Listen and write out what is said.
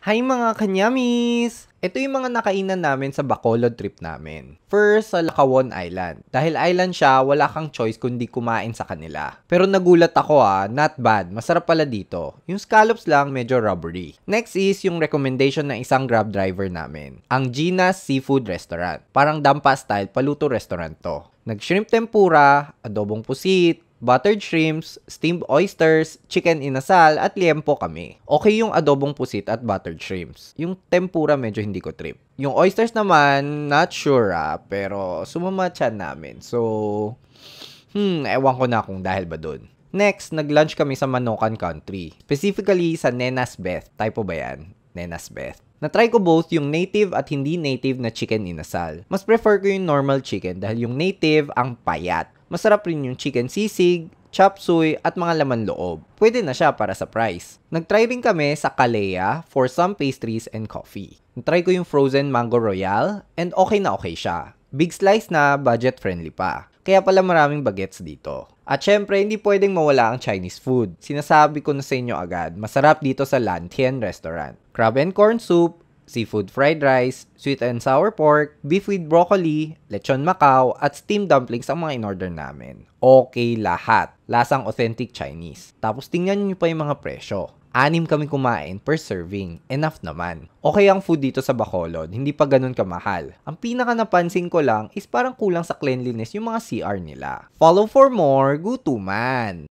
Hi mga kanyamis! Ito yung mga nakainan namin sa Bacolod trip namin. First, sa Lacawon Island. Dahil island siya, wala kang choice kundi kumain sa kanila. Pero nagulat ako not bad. Masarap pala dito. Yung scallops lang, medyo rubbery. Next is yung recommendation ng isang grab driver namin. Ang Gina's Seafood Restaurant. Parang dampa style, paluto restaurant to. Nag-shrimp tempura, adobong pusit, buttered shrimps, steamed oysters, chicken inasal, at liempo kami. Okay yung adobong pusit at buttered shrimps. Yung tempura medyo hindi ko trip. Yung oysters naman, not sure pero sumama tiyan namin. So, ewan ko na kung dahil ba dun. Next, nag-lunch kami sa Manokan Country. Specifically sa Nenas Beth. Typo ba yan? Nenas Beth. Na-try ko both yung native at hindi native na chicken inasal. Mas prefer ko yung normal chicken dahil yung native ang payat. Masarap rin yung chicken sisig, chop suey, at mga laman loob. Pwede na siya para sa price. Nag-try rin kami sa Kalea for some pastries and coffee. Nag-try ko yung frozen mango royale and okay na okay siya. Big slice na, budget friendly pa. Kaya pala maraming bagets dito. At syempre, hindi pwedeng mawala ang Chinese food. Sinasabi ko na sa inyo agad, masarap dito sa Lantien Restaurant. Crab and corn soup, seafood fried rice, sweet and sour pork, beef with broccoli, lechon Macau, at steamed dumplings ang mga in-order namin. Okay lahat. Lasang authentic Chinese. Tapos tingnan nyo pa yung mga presyo. 6 kami kumain per serving. Enough naman. Okay ang food dito sa Bacolod. Hindi pa ganun kamahal. Ang pinaka napansin ko lang is parang kulang sa cleanliness yung mga CR nila. Follow for more. Gutuman!